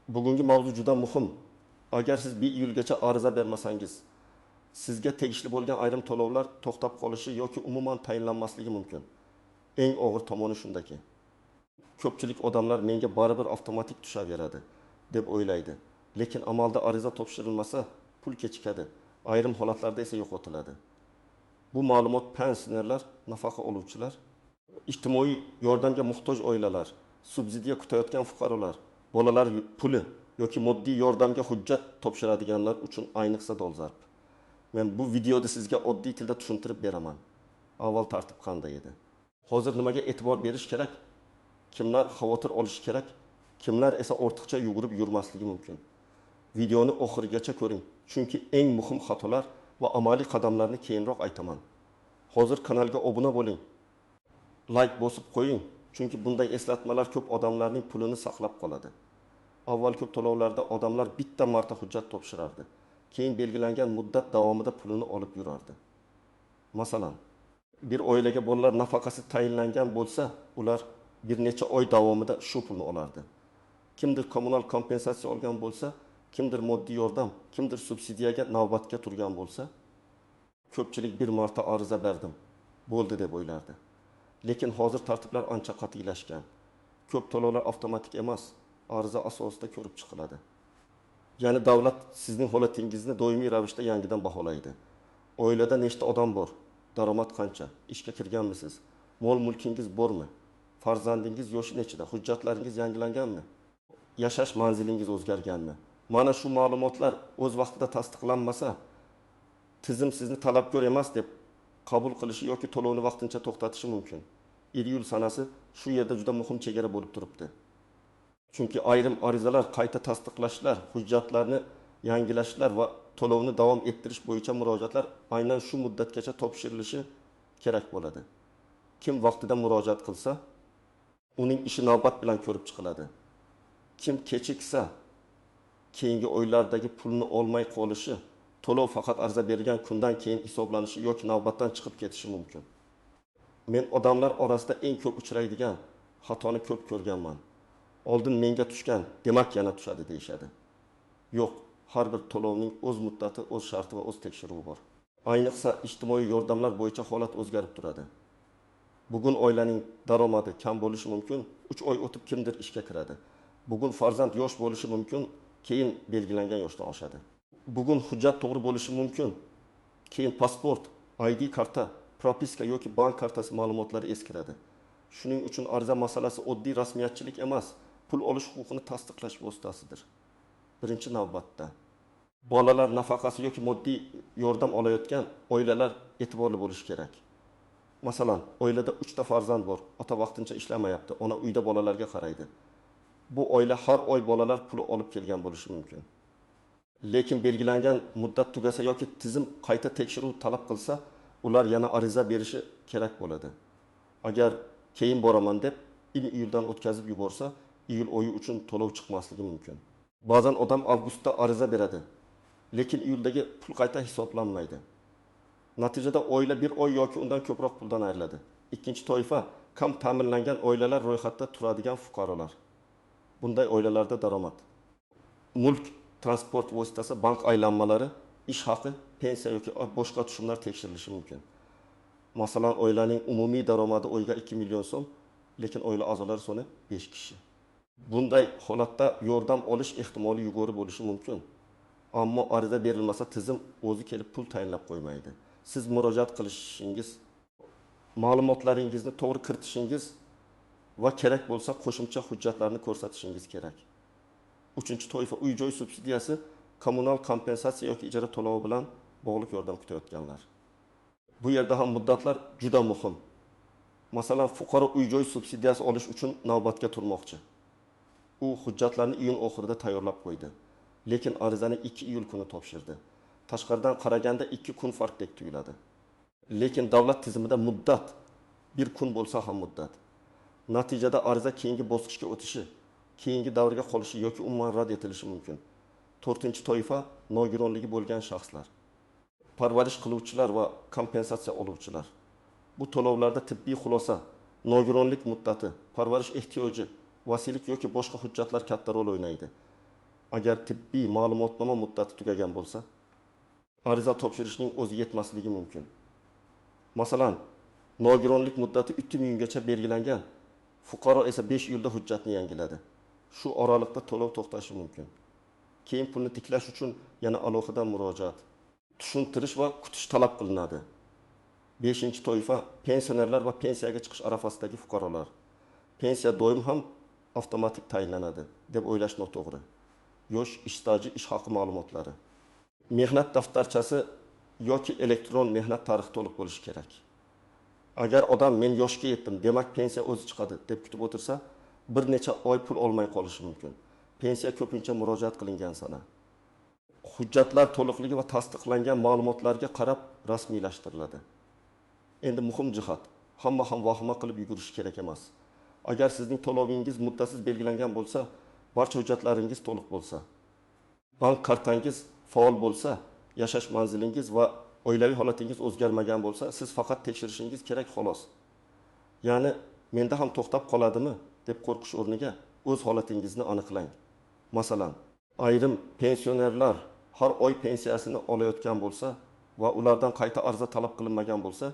Bugungi mavzu juda muhim. Agar siz 1 iyulgacha ariza bermasangiz, sizga tegishli bo'lgan ayrim to'lovlar to'xtab qolishi yoki umuman tayinlanmasligi mumkin. Eng og'ir tomoni shundaki, ko'pchilik odamlar menga baribir avtomatik tushaveradi deb o'ylaydi. Lekin amalda ariza topshirilmasa, pul kechikadi. Ayrim holatlarda esa yo'qotiladi. Bu ma'lumot pensionerlar, nafaqa oluvchilar, ijtimoiy yordamga muhtoj oilalar, subsidiya kutayotgan fuqarolar, bolalar puli yoki moddiy yordamga hujjat topshiradiganlar uchun ayniqsa dolzarb. Men bu videoda sizga oddiy tilda tushuntirib beraman. Avval tartib qanday edi? Hozir nimaga e'tibor berish kerak? Kimlar xavotir olishi kerak? Kimlar esa ortiqcha yugurib yurmasligi mumkin? Videoni oxirigacha ko'ring, chunki eng muhim xatolar va amaliy qadamlarni keyinroq aytaman. Hozir kanalga obuna bo'ling. Like bosib qo'ying, chunki bunday eslatmalar ko'p odamlarning pulini saqlab qoladi. Avval ko'p to'lovlarda odamlar bitta marta hujjat topshirardi. Keyin belgilangan muddat davomida pulini olib yurardi. Masalan, bir oilaga bolalar nafaqasi tayinlangan bo'lsa, ular bir necha oy davomida shu pulni olardi. Kimdir kommunal kompensatsiya olgan bo'lsa, kimdir moddiy yordam, kimdir subsidiyaga navbatga turgan bo'lsa, ko'pchilik bir marta ariza berdim, bo'ldi deb o'ylardi. Lekin hozir tartiblar ancha qat'iylashgan. Ko'p to'lovlar avtomatik emas, ariza asosida ko'rib chiqiladi. Ya'ni davlat sizning holatingizni doimiy ravishda yangidan baholaydi. Oilada nechta odam bor? Daromad qancha? Ishga kirganmisiz? Mol-mulkingiz bormi? Farzandingiz yoshi nechida? Hujjatlaringiz yangilanganmi? Yashash manzilingiz o'zgarganmi? Mana shu ma'lumotlar o'z vaqtida tasdiqlanmasa, tizim sizni talabgor emas deb qabul qilishi yoki to'lovni vaqtincha to'xtatishi mumkin. Iyul sanasi shu yerda juda muhim chegara bo'lib turibdi. Chunki ayrim arizalar qayta tasdiqlashlar, hujjatlarni yangilashlar va to'lovni davom ettirish bo'yicha murojaatlar aynan shu muddatgacha topshirilishi kerak bo'ladi. Kim vaqtida murojaat qilsa, uning ishi navbat bilan ko'rib chiqiladi. Kim kechiksa, keyingi oylardagi pulni olmay qolishi, to'lov faqat ariza bergan kundan keyin hisoblanishi yoki navbatdan chiqib ketishi mumkin. Men odamlar orasida eng ko'p uchraydigan xatoni ko'p ko'rganman. Oldin menga tushgan, demak yana tushadi deyshadi. Yo'q, har bir to'lovning o'z muddati, o'z sharti va o'z tekshiruvi bor. Ayniqsa ijtimoiy yordamlar bo'yicha holat o'zgarib turadi. Bugun oilaning daromadi kam bo'lishi mumkin, 3 oy o'tib kimdir ishga kiradi. Bugun farzand yosh bo'lishi mumkin, keyin belgilangan yoshdan oshadi. Bugun hujjat to'g'ri bo'lishi mumkin, keyin pasport, ID karta, propiska yoki bank kartasi ma'lumotlari eskiradi. Shuning uchun ariza masalasi oddiy rasmiyatchilik emas, pul olish huquqini tasdiqlash vositasidir. Birinchi navbatda bolalar nafaqasi yoki moddiy yordam olayotgan oilalar e'tiborli bo'lishi kerak. Masalan, oilada 3 ta farzand bor, ota vaqtincha ishlamayapti, ona uyda bolalarga qaraydi. Bu oila har oy bolalar puli olib kelgan bo'lishi mumkin. Lekin belgilangan muddat tugasa yoki tizim qayta tekshiruv talab qilsa, ular yana ariza berishi kerak bo'ladi. Agar keyin boraman deb iyuldan o'tkazib yuborsa, iyul oyi uchun to'lov chiqmasligi mumkin. Ba'zan odam avgustda ariza beradi, lekin iyuldagi pul qayta hisoblanmaydi. Natijada oila bir oy yoki undan ko'proq puldan ayriladi. Ikkinchi toifa kam ta'minlangan oilalar ro'yxatda turadigan fuqarolar. Bunday oilalarda daromad, mulk, transport vositasi, bank aylanmalari, ish haqi, pensiya yoki boshqa tushumlar tekshirilishi mumkin. Masalan, oilaning umumiy daromadi oyga 2 million so'm, lekin oila a'zolari soni 5 kishi. Bunday holatda yordam olish ehtimoli yuqori bo'lishi mumkin. Ammo ariza berilmasa, tizim o'zi kelib pul tayinlab qo'ymaydi. Siz murojaat qilishingiz, ma'lumotlaringizni to'g'ri kiritishingiz va kerak bo'lsa qo'shimcha hujjatlarni ko'rsatishingiz kerak. Uchinchi toifa uy-joy subsidiyasi, kommunal kompensatsiya yoki ijara to'lovi bilan bog'liq yordam kutayotganlar. Bu yerda ham muddatlar juda muhim. Masalan, fuqaro uy-joy subsidiyasi olish uchun navbatga turmoqchi. U hujjatlarni iyun oxirida tayyorlab qo'ydi. Lekin arizani 2 iyul kuni topshirdi. Tashqaridan qaraganda 2 kun farqdek tuyuladi. Lekin davlat tizimida muddat 1 kun bo'lsa ham muddat. Natijada ariza keyingi bosqichga o'tishi, keyingi davrga qolishi yoki umuman rad etilishi mumkin. 4-chi toifa nogironligi bo'lgan shaxslar. Parvarish qiluvchilar va kompensatsiya oluvchilar. Bu to'lovlarda tibbiy xulosa, nogironlik muddati, parvarish ehtiyoji, vasiylik yoki boshqa hujjatlar katta rol o'ynaydi. Agar tibbiy ma'lumotnoma muddati tugagan bo'lsa, ariza topshirishning o'zi yetmasligi mumkin. Masalan, nogironlik muddati 3 kungacha belgilangan. Fuqaro esa 5 yilda hujjatni yangiladi. Shu oralikda to'lov to'xtashi mumkin. Keyin pulni tiklash uchun yana alohida murojaat, tushuntirish va kutish talab qilinadi. 5-toifa pensionerlar va pensiyaga chiqish arafasidagi fuqarolar. Pensiya doim ham avtomatik tayinlanadi deb o'ylash noto'g'ri. Yosh, ish staji, ish haqi ma'lumotlari. Mehnat daftarchasi yoki elektron mehnat tarixi to'liq bo'lishi kerak. Agar odam men yoshga yetdim, demak pensiya o'zi chiqadi deb kutib o'tirsa, bir necha oy pul olmay qolishi mumkin. Pensiya ko'pincha murojaat qilingan sana. Hujjatlar to'liqligi va tasdiqlangan ma'lumotlarga qarab rasmiylashtiriladi. Endi muhim jihat, hamma ham vahima qilib yugurish kerak emas. Agar sizning to'lovingiz muddasiz belgilangan bo'lsa, barcha hujjatlaringiz to'liq bo'lsa, bank kartangiz faol bo'lsa, yashash manzilingiz va oilaviy holatingiz o'zgarmagan bo'lsa, siz faqat tekshirishingiz kerak xolos. Ya'ni menda ham to'xtab qoladimi deb qo'rqish o'rniga o'z holatingizni aniqlang. Masalan, ayrim pensionerlar har oy pensiyasini olayotgan bo'lsa va ulardan qayta ariza talab qilinmagan bo'lsa,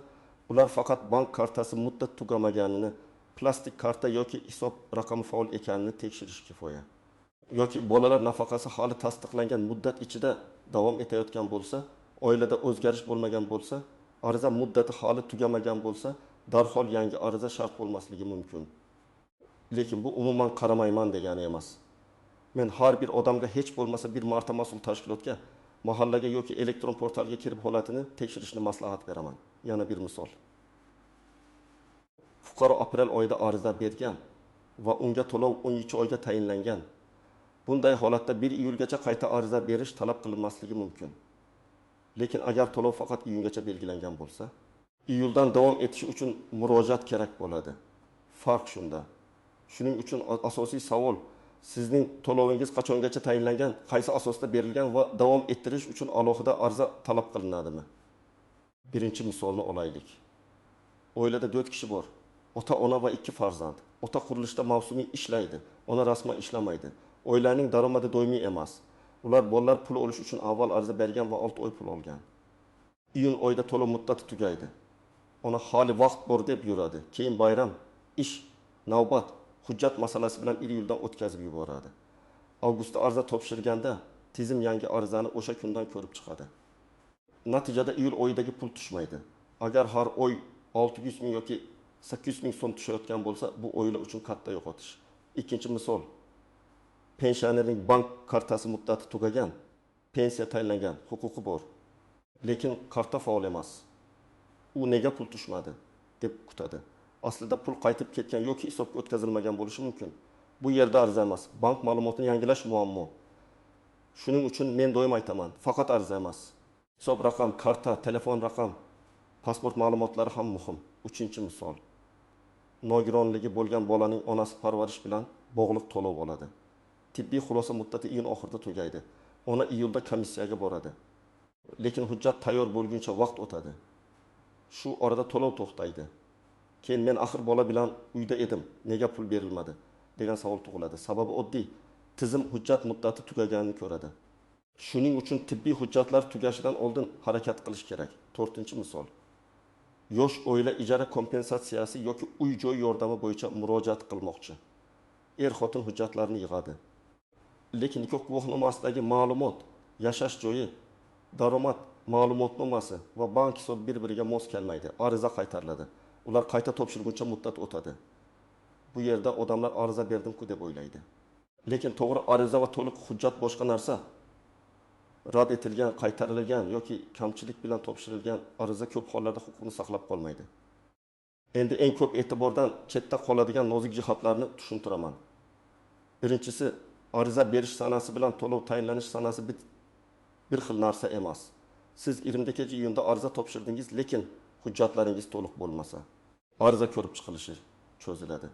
ular faqat bank kartasi muddat tugamaganini, plastik karta yoki hisob raqami faol ekanini tekshirish kifoya. Yoki bolalar nafaqasi hali tasdiqlangan muddat ichida davom etayotgan bo'lsa, oilada o'zgarish bo'lmagan bo'lsa, ariza muddati hali tugamagan bo'lsa, darhol yangi ariza shart bo'lmasligi mumkin. Lekin bu umuman qaramayman degani emas. Men har bir odamga hech bo'lmasa bir marta mas'ul tashkilotga, mahallaga yoki elektron portalga kirib holatini tekshirishni maslahat beraman. Yana bir misol. Fuqaro aprel oyida ariza bergan va unga to'lov 12 oyga tayinlangan. Bunday holatda 1 iyulgacha qayta ariza berish talab qilinmasligi mumkin. Lekin agar to'lov faqat iyungacha belgilangan bo'lsa, iyuldan davom etishi uchun murojaat kerak bo'ladi. Farq shunda. Shuning uchun asosiy savol, sizning to'lovingiz qachongacha tayinlangan, qaysi asosda berilgan va davom ettirish uchun alohida ariza talab qilinadimi? Birinchi misolni olaylik. Oilada 4 kishi bor. Ota-ona va 2 farzand. Ota qurilishda mavsumiy ishlaydi, ona rasman ishlamaydi. Oilaning daromadi doimiy emas. Ular bolalar pul olish uchun avval ariza bergan va 6 oy pul olgan. Iyun oyida to'lov muddati tugaydi. Ona hali vaqt bor deb yuradi. Keyin bayram, ish, navbat, hujjat masalasi bilan iyuldan o'tkazib yuboradi. Avgustda ariza topshirganda tizim yangi arizani o'sha kundan ko'rib chiqadi. Natijada iyul oyidagi pul tushmaydi. Agar har oy 600 ming yoki 800 ming so'm tushayotgan bo'lsa, bu oila uchun katta yo'qotish. Ikkinchi misol. Pensionerning bank kartasi muddati tugagan, pensiya tayinlangan, huquqi bor. Lekin karta faol emas. U nega pul tushmadi deb kutadi. Aslida pul qaytib ketgan yoki hisobga o'tkazilmagan bo'lishi mumkin. Bu yerda ariza emas, bank ma'lumotini yangilash muammo. Shuning uchun men doim aytaman, faqat ariza emas. Hisob raqam, karta, telefon raqam, pasport ma'lumotlari ham muhim. Uchinchi misol. Nogironligi bo'lgan bolaning onasi parvarish bilan bog'liq to'lov oladi. Tibbiy xulosa muddati iyun oxirida tugaydi. Ona iyulda komissiyaga boradi. Lekin hujjat tayyor bo'lguncha vaqt o'tadi. Shu orada to'lov to'xtaydi. Keyin men axir bola bilan uyda edim, nega pul berilmadi degan savol tug'iladi. Sababi oddiy, tizim hujjat muddati tugaganini ko'radi. Shuning uchun tibbiy hujjatlar tugashidan oldin harakat qilish kerak. 4-misol. Yosh oila ijara kompensatsiyasi yoki uy-joy yordami bo'yicha murojaat qilmoqchi. Er-xotin hujjatlarni yig'adi. Lekin nikoh guvohnomasidagi ma'lumot, yashash joyi, daromad ma'lumotnomasi va bank hisobi bir-biriga mos kelmaydi. Ariza qaytariladi. Ular qayta topshirguncha muddat o'tadi. Bu yerda odamlar ariza berdim-ku deb o'ylaydi. Lekin to'g'ri ariza va to'liq hujjat boshqa narsa. Rad etilgan, qaytarilgan yoki kamchilik bilan topshirilgan ariza ko'p hollarda huquqni saqlab qolmaydi. Endi eng ko'p e'tibordan chetda qoladigan nozik jihatlarni tushuntiraman. Birinchisi, ariza berish sanasi bilan to'lov tayinlanish sanasi bir xil narsa emas. Siz 22-iyunda ariza topshirdingiz, lekin hujjatlaringiz to'liq bo'lmasa, ariza ko'rib chiqilishi cho'ziladi.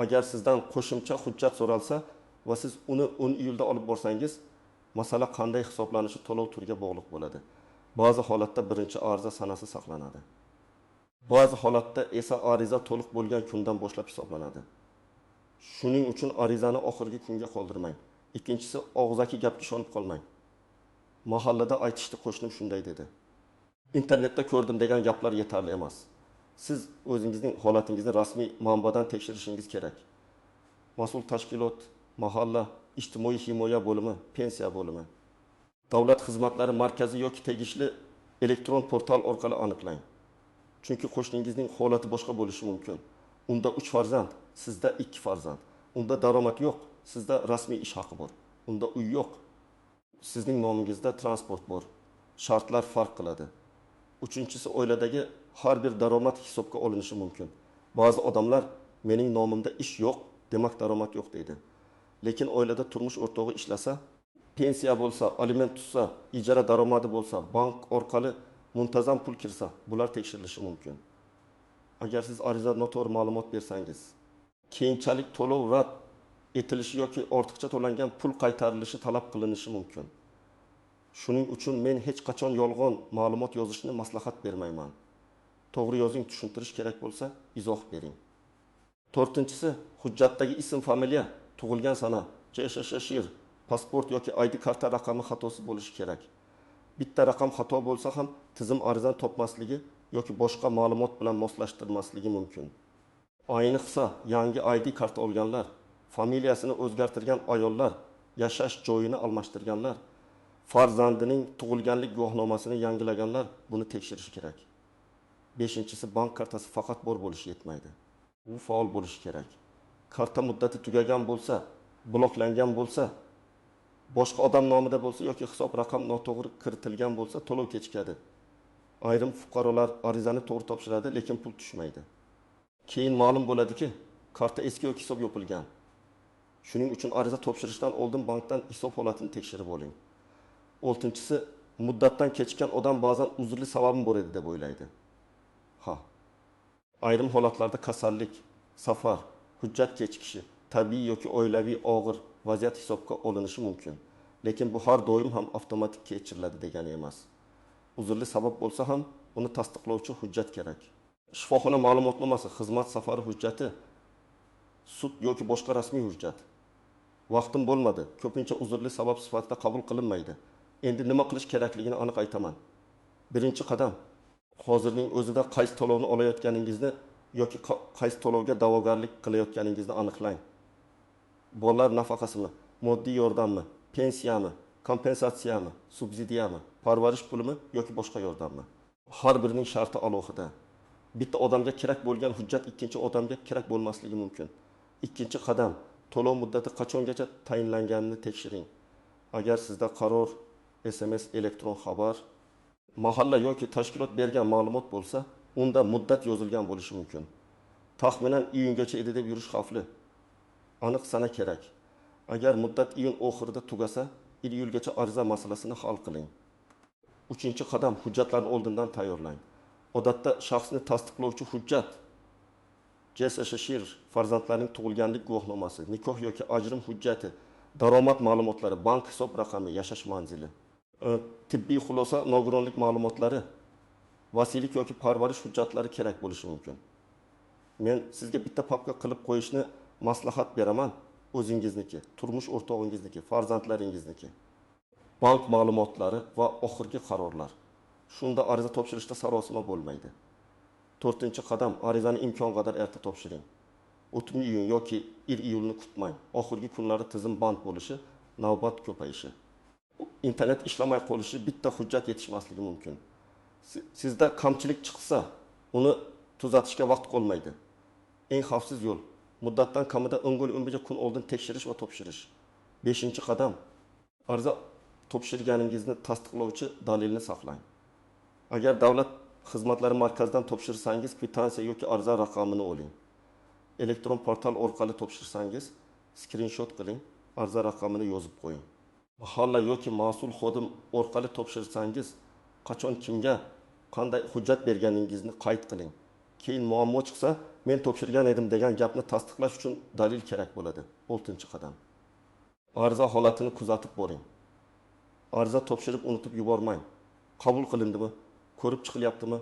Agar sizdan qo'shimcha hujjat so'ralsa va siz uni 10 iyulda olib borsangiz, masala qanday hisoblanishi to'lov turiga bog'liq bo'ladi. Ba'zi holatda birinchi ariza sanasi saqlanadi. Ba'zi holatda esa ariza to'liq bo'lgan kundan boshlab hisoblanadi. Shuning uchun arizani oxirgi kunga qoldirmang. Ikkinchisi, og'zaki gapga ishonib qolmang. Mahallada aytishdi, qo'shnim shunday dedi. İnternetda ko'rdim degan gaplar yetarli emas. Siz o'zingizning holatingizni rasmiy manbadan tekshirishingiz kerak. Mas'ul tashkilot, mahalla, ijtimoiy himoya bo'limi, pensiya bo'limi, davlat xizmatlari markazi yoki tegishli elektron portal orqali aniqlang. Chunki qo'shningizning holati boshqa bo'lishi mumkin. Unda 3 farzand, sizda 2 farzand. Unda daromad yo'q, sizda rasmiy ish haqi bor. Unda uy yo'q. Sizning nomingizda transport bor. Shartlar farq qiladi. Uchinchisi, oiladagi har bir daromad hisobga olinishi mumkin. Ba'zi odamlar mening nomimda ish yo'q, demak daromad yo'q deydi. Lekin oilada turmush o'rtog'i ishlasa, pensiya bo'lsa, aliment tutsa, ijara daromadi bo'lsa, bank orqali muntazam pul kirsa, bular tekshirilishi mumkin. Agar siz ariza noto'g'ri ma'lumot bersangiz, keyinchalik to'lov rad etilishi yoki ortiqcha to'langan pul qaytarilishi talab qilinishi mumkin. Shuning uchun men hech qachon yolg'on ma'lumot yozishni maslahat bermayman. To'g'ri yozing, tushuntirish kerak bo'lsa, izoh bering. To'rtinchisi, hujjatdagi ism, familiya, tug'ilgan sana, JSHSHIR, pasport yoki ID karta raqami xatosi bo'lishi kerak. Bitta raqam xato bo'lsa ham tizim arizani topmasligi yoki boshqa ma'lumot bilan moslashtirmasligi mumkin. Ayniqsa, yangi ID karta olganlar, familiyasini o'zgartirgan ayollar, yashash joyini almashtirganlar, farzandining tug'ilganlik guvohnomasini yangilaganlar buni tekshirish kerak. Beshinchisi, bank kartasi faqat bor bo'lishi yetmaydi. U faol bo'lishi kerak. Karta muddati tugagan bo'lsa, bloklangan bo'lsa, boshqa odam nomida bo'lsa yoki hisob raqam noto'g'ri kiritilgan bo'lsa, to'lov kechikadi. Ayrim fuqarolar arizani to'g'ri topshiradi, lekin pul tushmaydi. Keyin ma'lum bo'ladiki, karta eski yoki hisob yopilgan. Shuning uchun ariza topshirishdan oldin bankdan hisob holatini tekshirib oling. Oltinchisi, muddatdan kechikkan odam ba'zan uzrli sababim bor edi deb o'ylaydi. Ayrim holatlarda kasallik, safar, hujjat kechikishi, tabiiy yoki oilaviy og'ir vaziyat hisobga olinishi mumkin. Lekin bu har doim ham avtomatik kechiriladi degani emas. Uzrli sabab bo'lsa ham uni tasdiqlovchi hujjat kerak. Shifoxona ma'lumotnomasi, xizmat safari hujjati, sud yoki boshqa rasmiy hujjat. Vaqtim bo'lmadi, ko'pincha uzrli sabab sifatida qabul qilinmaydi. Endi nima qilish kerakligini aniq aytaman. Birinchi qadam, hozirning o'zida qaysi to'lovni olayotganingizni yoki qaysi to'lovga da'vogarlik qilayotganingizni aniqlang. Bolalar nafaqasimi, moddiy yordammi, pensiyami, kompensatsiyami, subsidiyami, parvarish pulimi yoki boshqa yordammi? Har birining sharti alohida. Bitta odamga kerak bo'lgan hujjat ikkinchi odamga kerak bo'lmasligi mumkin. Ikkinchi qadam, to'lov muddati qachongacha tayinlanganini tekshiring. Agar sizda qaror, SMS, elektron xabar, mahalla yoki tashkilot bergan ma'lumot bo'lsa, unda muddat yozilgan bo'lishi mumkin. Taxminan iyungacha edi deb yurish xavfli. Aniq sana kerak. Agar muddat iyun oxirida tugasa, iyulgacha ariza masalasini hal qiling. Uchinchi qadam, hujjatlarni oldindan tayyorlang. Odatda shaxsni tasdiqlovchi hujjat, JSHSHIR, farzandlarning tug'ilganlik guvohnomasi, nikoh yoki ajrim hujjati, daromad ma'lumotlari, bank hisob raqami, yashash manzili, tibbiy xulosa, nogironlik ma'lumotlari, vasiylik yoki parvarish hujjatlari kerak bo'lishi mumkin. Men sizga bitta papka qilib qo'yishni maslahat beraman, o'zingizniki, turmush o'rtog'ingizniki, farzandlaringizniki. Bank ma'lumotlari va oxirgi qarorlar. Shunda ariza topshirishda sarosima bo'lmaydi. 4-qadam, arizani imkon qadar erta topshiring. 30 iyun yoki 1 iyulni kutmang. Oxirgi kunlarda tizim band bo'lishi, navbat ko'payishi. Internet ishlamay qolishi, bitta hujjat yetishmasligi mumkin. Sizda kamchilik chiqsa, uni tuzatishga vaqt qolmaydi. Eng xavfsiz yo'l, muddatdan kamida 10-15 kun oldin tekshirish va topshirish. 5-qadam, ariza topshirganingizni tasdiqlovchi dalilni saqlang. Agar davlat xizmatlari markazidan topshirsangiz, kvitansiya yoki ariza raqamini oling. Elektron portal orqali topshirsangiz, skrinshot qiling, ariza raqamini yozib qo'ying. Mahalla yoki mas'ul xodim orqali topshirsangiz, qachon kimga qanday hujjat berganingizni qayd qiling. Keyin muammo chiqsa, men topshirgan edim degan gapni tasdiqlash uchun dalil kerak bo'ladi. 6-qadam. Ariza holatini kuzatib boring. Ariza topshirib unutib yubormang. Qabul qilindimi? Ko'rib chiqilyaptimi?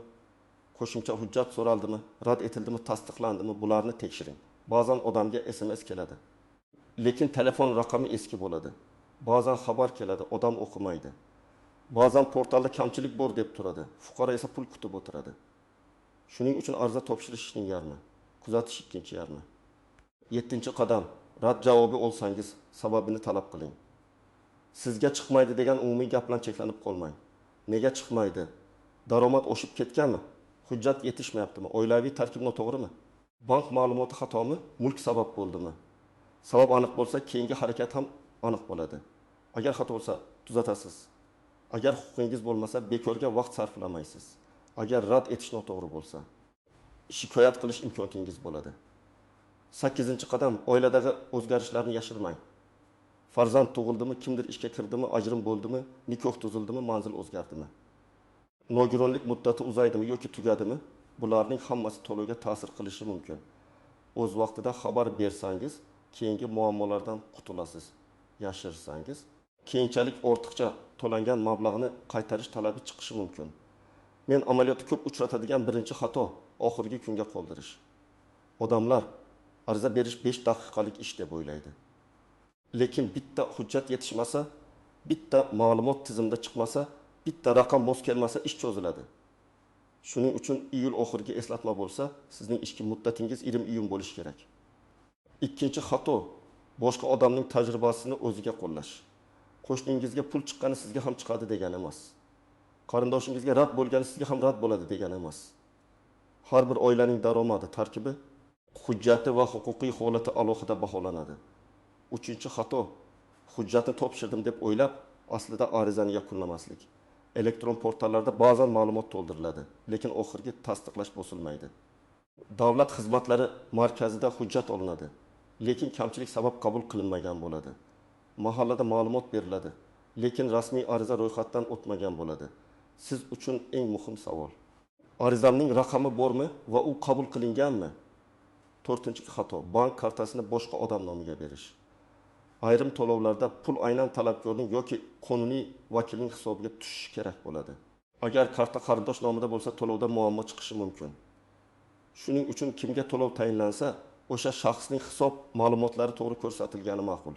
Qo'shimcha hujjat so'raldimi? Rad etildimi? Tasdiqlandimi? Bularni tekshiring. Ba'zan odamga SMS keladi. Lekin telefon raqami eski bo'ladi. Ba'zan xabar keladi, odam o'qimaydi. Ba'zan portalda kamchilik bor deb turadi. Fuqaro esa pul kutib o'tiradi. Shuning uchun ariza topshirishning yarmi, kuzatish ikkinchi yarmi. 7-qadam, rad javobi olsangiz, sababini talab qiling. Sizga chiqmaydi degan umumiy gap bilan cheklanib qolmang. Nega chiqmaydi? Daromad oshib ketganmi? Hujjat yetishmayaptimi? Oilaviy tarkib noto'g'rimi? Bank ma'lumoti xatomi? Mulk sabab bo'ldimi? Sabab aniq bo'lsa, keyingi harakat ham aniq bo'ladi. Agar xato bo'lsa, tuzatasiz. Agar huquqingiz bo'lmasa, bekorga vaqt sarflamaysiz. Agar rad etish noto'g'ri bo'lsa, shikoyat qilish imkoniyatingiz bo'ladi. 8-qadam, oiladagi o'zgarishlarni yashirmang. Farzand tug'ildimi, kimdir ishga kirdimi, ajrim bo'ldimi, nikoh tuzildimi, manzil o'zgardimi? Nogironlik muddati uzaydimi yoki tugadimi? Bularning hammasi to'lovga ta'sir qilishi mumkin. O'z vaqtida xabar bersangiz, keyingi muammolardan qutulasiz. Yashirsangiz, keyinchalik ortiqcha to'langan mablag'ni qaytarish talabi chiqishi mumkin. Men amaliyotda ko'p uchratadigan birinchi xato oxirgi kunga qoldirish. Odamlar ariza berish 5 daqiqalik ish deb o'ylaydi. Lekin bitta hujjat yetishmasa, bitta ma'lumot tizimda chiqmasa, bitta raqam mos kelmasa ish cho'ziladi. Shuning uchun iyul oxirgi eslatma bo'lsa, sizning ishki muddatingiz 20 iyun bo'lishi kerak. Ikkinchi xato, boshqa odamning tajribasini o'ziga qo'llash. Qo'shningizga pul chiqqani sizga ham chiqadi degani emas. Qarindoshingizga rad bo'lgani sizga ham rad bo'ladi degani emas. Har bir oilaning daromadi, tarkibi, hujjati va huquqiy holati alohida baholanadi. Uchinchi xato, hujjatni topshirdim deb o'ylab, aslida arizani yakunlamaslik. Elektron portallarda ba'zan ma'lumot to'ldiriladi, lekin oxirgi tasdiqlash bosilmaydi. Davlat xizmatlari markazida hujjat olinadi, lekin kamchilik sabab qabul qilinmagan bo'ladi. Mahallada ma'lumot beriladi, lekin rasmiy ariza ro'yxatdan o'tmagan bo'ladi. Siz uchun eng muhim savol: arizamning raqami bormi va u qabul qilinganmi? 4-xato, bank kartasini boshqa odam nomiga berish. Ayrim to'lovlarda pul aynan talabgorning yoki qonuniy vakilning hisobiga tushishi kerak bo'ladi. Agar karta qarindosh nomida bo'lsa, to'lovda muammo chiqishi mumkin. Shuning uchun kimga to'lov tayinlansa, o'sha shaxsning hisob ma'lumotlari to'g'ri ko'rsatilgani ma'qul.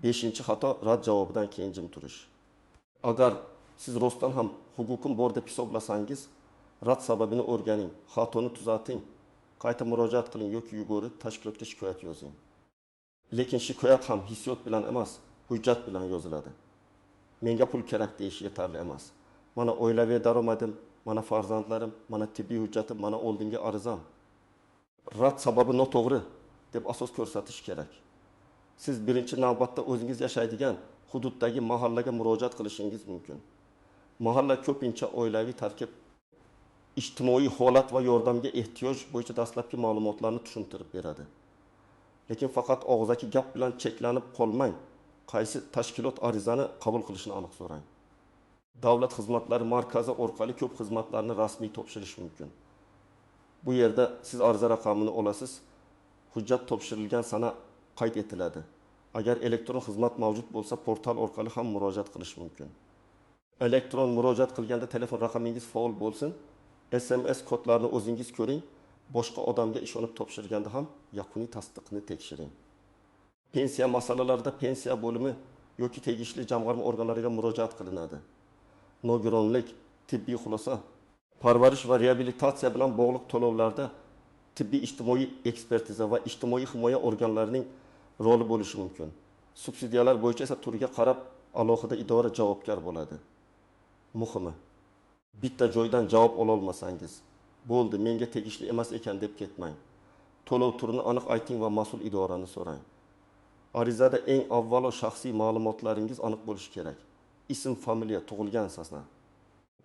5-xato, rad javobidan keyin jim turish. Agar siz rostdan ham huquqim bor deb hisoblasangiz, rad sababini o'rganing, xatoni tuzating, qayta murojaat qiling yoki yugurib tashkilotga shikoyat yozing. Lekin shikoyat ham hissiyot bilan emas, hujjat bilan yoziladi. Menga pul kerak deyish yetarli emas. Mana oilaviy daromadim, mana farzandlarim, mana tibbiy hujjatim, mana oldingi arizam. Rad sababi noto'g'ri deb asos ko'rsatish kerak. Siz birinchi navbatda o'zingiz yashaydigan hududdagi mahallaga murojaat qilishingiz mumkin. Mahalla ko'pincha oilaviy tarkib, ijtimoiy holat va yordamga ehtiyoj bo'yicha dastlabki ma'lumotlarni tushuntirib beradi. Lekin faqat og'zaki gap bilan cheklanib qolmang. Qaysi tashkilot arizani qabul qilishini aniq so'rang. Davlat xizmatlari markazi orqali ko'p xizmatlarni rasmiy topshirish mumkin. Bu yerda siz ariza raqamini olasiz, hujjat topshirilgan sana qayd etiladi. Agar elektron xizmat mavjud bo'lsa, portal orqali ham murojaat qilish mumkin. Elektron murojaat qilganda telefon raqamingiz faol bo'lsin, SMS kodlarini o'zingiz ko'ring, boshqa odamga ishonib topshirganda ham yakuniy tasdiqni tekshiring. Pensiya masalalarida pensiya bo'limi yoki tegishli jamg'arma organlariga murojaat qilinadi. Nogironlik, tibbiy xulosa, parvarish va reabilitatsiya bilan bog'liq to'lovlarda tibbiy ijtimoiy ekspertiza va ijtimoiy himoya organlarining roli bo'lishi mumkin. Subsidiyalar bo'yicha esa turiga qarab alohida idora javobgar bo'ladi. Muhimi, bitta joydan javob ola olmasangiz, bo'ldi, menga tegishli emas ekan deb ketmang. To'lov turini aniq ayting va mas'ul idorani so'rang. Arizada eng avvalo shaxsiy ma'lumotlaringiz aniq bo'lishi kerak. Ism, familiya, tug'ilgan sana,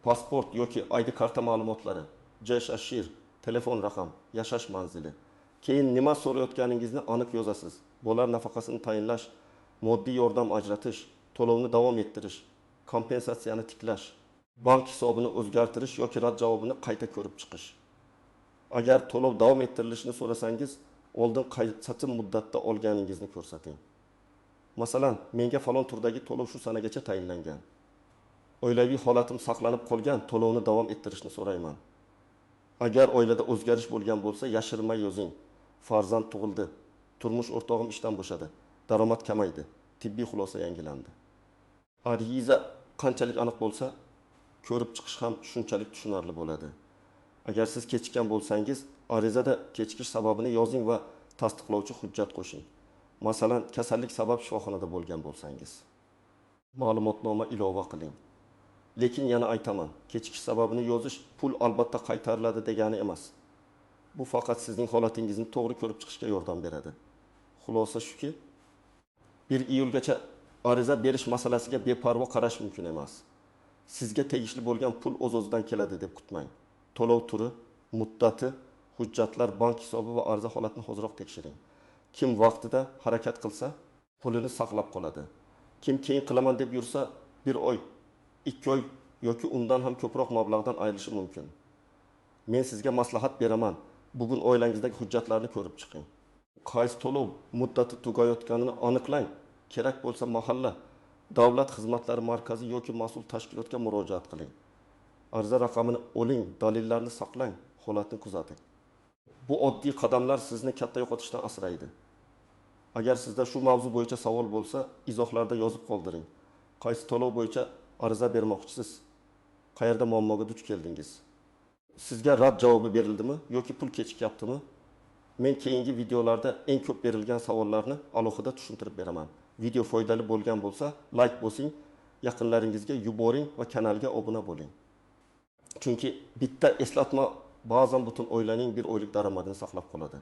pasport yoki ID karta ma'lumotlari, JSHIR, telefon raqam, yashash manzili. Keyin nima so'rayotganingizni aniq yozasiz. Bolar nafaqasini tayinlash, moddiy yordam ajratish, to'lovni davom ettirish, kompensatsiyani tiklash, bank hisobini o'zgartirish yoki rad javobini qayta ko'rib chiqish. Agar to'lov davom ettirilishini so'rasangiz, oldin qaysi muddatda olganingizni ko'rsating. Masalan, menga falon turdagi to'lov shu sanagacha tayinlangan. Oilaviy holatim saqlanib qolgan, to'lovni davom ettirishni so'rayman. Agar oilada o'zgarish bo'lgan bo'lsa, yashirmay yozing. Farzand tug'ildi, turmush o'rtog'im ishdan bo'shadi. daromad kamaydi, tibbiy xulosa yangilandi. Ariza qanchalik aniq bo'lsa, ko'rib chiqish ham shunchalik tushunarli bo'ladi. Agar siz kechikkan bo'lsangiz, arizada kechikish sababini yozing va tasdiqlovchi hujjat qo'shing. Masalan, kasallik sabab shifoxonada bo'lgan bo'lsangiz, ma'lumotnoma ilova qiling. Lekin yana aytaman, kechikish sababini yozish pul albatta qaytariladi degani emas. Bu faqat sizning holatingizni to'g'ri ko'rib chiqishga yordam beradi. Xulosa shuki, 1 iyulgacha ariza berish masalasiga beparvo qarash mumkin emas. Sizga tegishli bo'lgan pul o'z-o'zidan keladi deb kutmang. To'lov turi, muddati, hujjatlar, bank hisobi va ariza holatini hoziroq tekshiring. Kim vaqtida harakat qilsa, pulini saqlab qoladi. Kim keyin qilaman deb yursa, 1 oy, 2 oy yoki undan ham ko'proq mablag'dan ayrilishi mumkin. Men sizga maslahat beraman. Bugun oilangizdagi hujjatlarni ko'rib chiqing. Qaysi to'lov muddati tugayotganini aniqlang. Kerak bo'lsa mahalla, davlat xizmatlari markazi yoki mas'ul tashkilotga murojaat qiling. Ariza raqamini oling, dalillarni saqlang, holatni kuzating. Bu oddiy qadamlar sizni katta yo'qotishdan asraydi. Agar sizda shu mavzu bo'yicha savol bo'lsa, izohlarda yozib qoldiring. Qaysi to'lov bo'yicha ariza bermoqchisiz? Qayerda muammoga duch keldingiz? Sizga rad javobi berildimi yoki pul kechikyaptimi? Men keyingi videolarda eng ko'p berilgan savollarni alohida tushuntirib beraman. Video foydali bo'lgan bo'lsa, like bosing, yaqinlaringizga yuboring va kanalga obuna bo'ling. Chunki bitta eslatma ba'zan butun oilaning bir oylik daromadini saqlab qoladi.